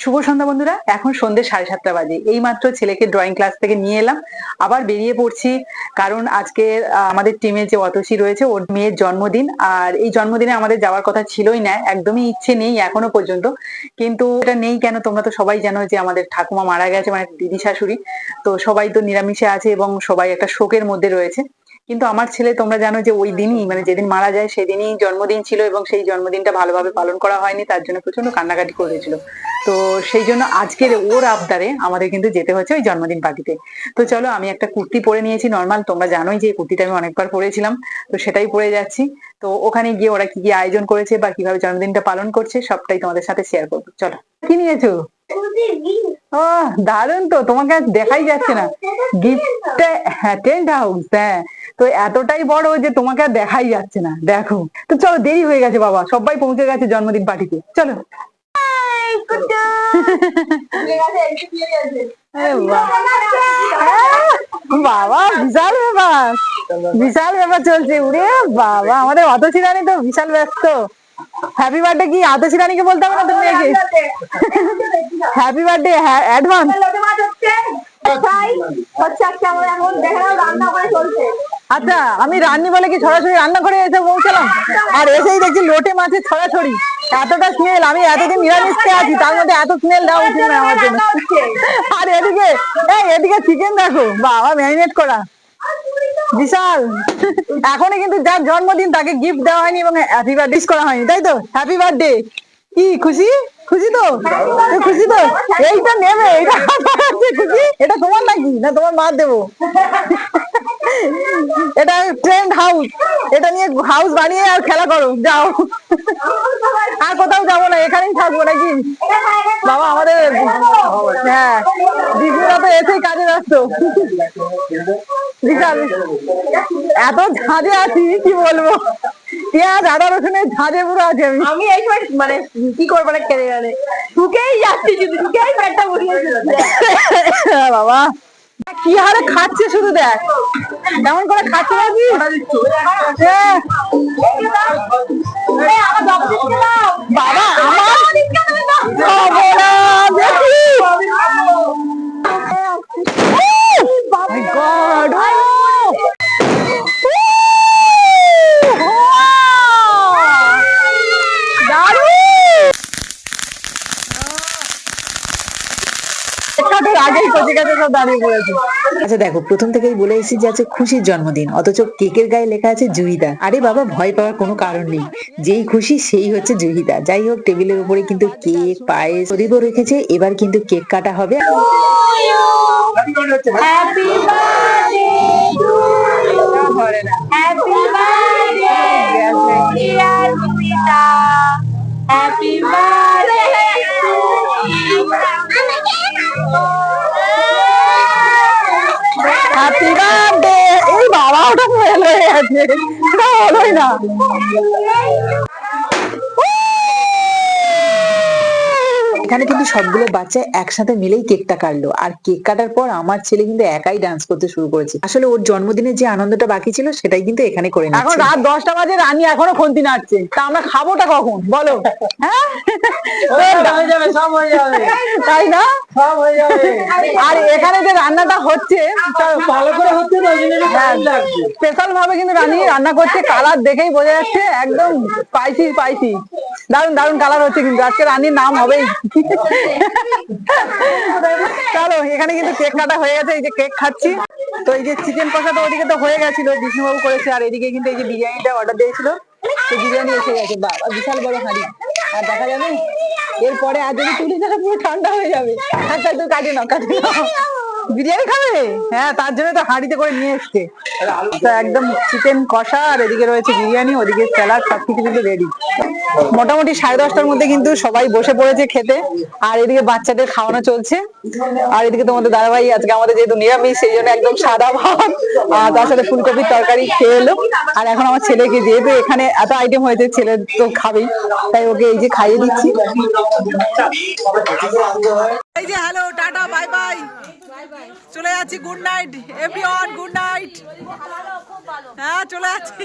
শুভ সন্ধ্যা বন্ধুরা। এখন সন্ধ্যে 7:30 বাজে। এই মাত্র ছেলেকে ড্রয়িং ক্লাস থেকে নিয়ে এলাম, আবার বেরিয়ে পড়ছি। কারণ আজকে আমাদের টিমে যে অতসী রয়েছে ওর মেয়ের জন্মদিন, আর এই জন্মদিনে আমাদের যাওয়ার কথা ছিলই না, একদমই ইচ্ছে নেই এখনো পর্যন্ত। কিন্তু এটা নেই কেন, তোমরা তো সবাই জানো যে আমাদের ঠাকুমা মারা গেছে, মানে দিদি শাশুড়ি। তো সবাই তো নিরামিষে আছে এবং সবাই একটা শোকের মধ্যে রয়েছে। কিন্তু আমার ছেলে, তোমরা জানো যে ওই দিনই, মানে যেদিন মারা যায় সেদিনই জন্মদিন ছিল, এবং সেই জন্মদিনটা ভালোভাবে পালন করা হয়নি, তার জন্য প্রচন্ড কান্নাকাটি করেছিল। তো সেই জন্য আজকের ওর আবদারে আমাদের কিন্তু যেতে হচ্ছে ওই জন্মদিন পার্টিতে। তো চলো, আমি একটা কুর্তি পরে নিয়েছি নর্মাল, তোমরা জানোই যে এই কুর্তিটা আমি অনেকবার পরেছিলাম, তো সেটাই পরে যাচ্ছি। তো ওখানে গিয়ে ওরা কি কি আয়োজন করেছে বা কিভাবে জন্মদিনটা পালন করছে সবটাই তোমাদের সাথে শেয়ার করবো। চলো, কি নিয়েছো? ও, দারুণ তো, তোমাকে আজ দেখাই যাচ্ছে না গিফটটা। হ্যাঁ, টেন্ট হাউস, হ্যাঁ। তো এতটাই বড় যে তোমাকে আর দেখাই যাচ্ছে না, দেখো। তো চলো, দেরি হয়ে গেছে বাবা, সবাই পৌঁছে গেছে জন্মদিন পার্টিতে, চলো। বাবা, বিশাল ব্যাপার, বিশাল ব্যাপার চলছে। উড়ে বাবা, আমাদের অতসী রানী তো বিশাল ব্যস্ত। হ্যাপি বার্থডে কি আতসী রানীকে বলতে হবে না তুমি? Happy birthday advance. আচ্ছা, আমি রান্নি বলে কি সরাসরি রান্না করে এসে পৌঁছালাম, আর এসেই দেখছি লোটে মাছের ছড়াছড়ি, এতটা স্মেল। আমি এতদিন নিরামিষ খেয়ে আছি, তার মধ্যে এত স্মেল দেওয়া উচিত না আমার জন্য। আর এদিকে চিকেন দেখো, বাবা, ম্যারিনেট করা, বিশাল। এখনই কিন্তু যার জন্মদিন তাকে গিফট দেওয়া হয়নি এবং হ্যাপি বার্থডে করা হয়নি, তাই তো? Happy birthday. কি খুশি? খুশি তো? খুশি তো? এইটা নেবে, এটা খুশি? এটা তোমার নাকি, না তোমার মা দেবো? এটা ট্রেন্ড হাউস, এটা নিয়ে হাউস বানিয়ে আর খেলা করো, যাও। আর কোথাও যাবো না, এখানেই থাকবো নাকি? বাবা, আমাদের হ্যাঁ দিদিরা তো এসেই কাজে ব্যস্ত। বিশাল, এত ঝাঁজে আছি কি বলবো, পেঁয়াজ আদা রসুনের ঝাঁজে পুরো আছি আমি। আমি এই সময় মানে কি করবো না কেড়ে গেলে ঢুকেই যাচ্ছি, শুধু ঢুকেই পেটটা বাবা, কি হারে খাচ্ছে শুধু দেখ, কেমন করে খাচ্ছে নাকি। বাবা, আচ্ছা দেখো, প্রথম থেকেই বলে এসেছি যে আছে খুশির জন্মদিন, অথচ কেকের গায়ে লেখা আছে জুহিদা। আরে বাবা, ভয় পাওয়ার কোনো কারণ নেই, যেই খুশি সেই হচ্ছে জুহিদা। যাই হোক, টেবিলের উপরে কিন্তু কেক, পায়েস, প্রদীপও রেখেছে। এবার কিন্তু কেক কাটা হবে। Happy birthday. এই বাবা, ওটা ফেল হয়ে গেছে, এটা হলোই না। এখানে কিন্তু সবগুলো বাচ্চা একসাথে মিলেই কেকটা কাটলো, আর কেক কাটার পর আমার ছেলে কিন্তু একাই ডান্স করতে শুরু করেছে। আসলে ওর জন্মদিনের যে আনন্দটা বাকি ছিল সেটাই কিন্তু এখানে করে নিচ্ছে। এখন রাত 10টা বাজে, রানী এখনো খন্তি নাড়ছে, তা আমরা খাবোটা কখন বলো? হ্যাঁ, সব হয়ে যাবে, তাই না? সব হয়ে যাবে। আর এখানে যে রান্নাটা হচ্ছে ভালো করে হচ্ছে তো, স্পেশাল ভাবে কিন্তু রানী রান্না করছে, কালার দেখেই বোঝা যাচ্ছে একদম স্পাইসি স্পাইসি, দারুন দারুন কালার হচ্ছে। কিন্তু আজকে রানীর নাম হবেই। চলো, এখানে কিন্তু কেক কাটা হয়ে গেছে, এই যে কেক খাচ্ছি। তো এই যে চিকেন কষা তো ওদিকে তো হয়ে গেছিল, বিষ্ণুবাবু করেছে, আর এদিকে কিন্তু এই যে বিরিয়ানিটা অর্ডার দিয়েছিল, সেই বিরিয়ানি এসে গেছে। বাবা, বিশাল বড় হাঁড়ি, আর দেখা যাবে এরপরে আর যদি তুলি না পুরো ঠান্ডা হয়ে যাবে। আচ্ছা, তুই কাটে নাও, কাটে নাও। বিরিয়ানি খাবে? হ্যাঁ, তার জন্য তো হাঁড়িতে করে নিয়ে এসছে। একদম চিকেন কষা, আর এদিকে রয়েছে বিরিয়ানি, ওদিকে স্যালাড, সবকিছু কিন্তু রেডি। মোটামুটি 10:30টার মধ্যে কিন্তু সবাই বসে পড়েছে খেতে, আর এদিকে বাচ্চাদের খাওয়ানো চলছে। আর এদিকে তোমাদের দাদাভাই আজকে আমাদের যেহেতু নিরামিষ, সেই জন্য একদম সাদা ভাত আর তার সাথে ফুলকপির তরকারি খেয়ে এলো। আর এখন আমার ছেলেকে, যেহেতু এখানে এত আইটেম হয়েছে, ছেলে তো খাবেই, তাই ওকে এই যে খাইয়ে দিচ্ছি। এই যে হ্যালো, টাটা, বাই বাই, চলে যাচ্ছি। Good night everyone, good night. হ্যাঁ, চলে যাচ্ছি,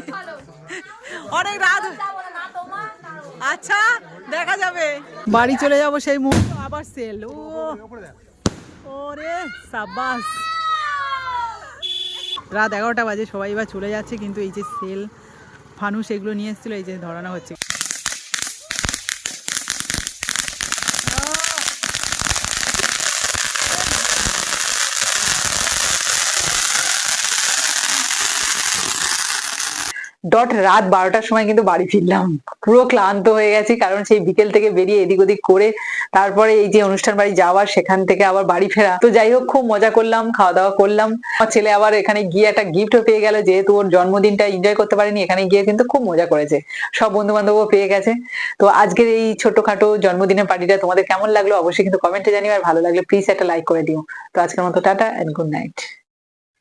অনেক রাত। আচ্ছা দেখা যাবে। বাড়ি চলে যাব সেই মুহূর্তে আবার সেল। ও ওরে সাবাস। রাত 11টা বাজে, সবাই এবার চলে যাচ্ছে, কিন্তু এই যে সেল ফানুস এগুলো নিয়ে এসেছিল, এই যে ধরানো হচ্ছে। ডট রাত 12টার সময় কিন্তু বাড়ি ফিরলাম, পুরো ক্লান্ত হয়ে গেছি, কারণ সেই বিকেল থেকে বেরিয়ে এদিক ওদিক করে তারপরে এই যে অনুষ্ঠান বাড়ি যাওয়া, সেখান থেকে আবার বাড়ি ফেরা। তো যাই হোক, খুব মজা করলাম, খাওয়া দাওয়া করলাম। আমার ছেলে আবার এখানে গিয়ে একটা গিফটও পেয়ে গেল, যেহেতু ওর জন্মদিনটা এনজয় করতে পারেনি, এখানে গিয়ে কিন্তু খুব মজা করেছে, সব বন্ধু বান্ধবও পেয়ে গেছে। তো আজকের এই ছোটখাটো জন্মদিনের পার্টিটা তোমাদের কেমন লাগলো অবশ্যই কিন্তু কমেন্টে জানিও, আর ভালো লাগলে প্লিজ একটা লাইক করে দিও। তো আজকের মতো টাটা এন্ড গুড নাইট।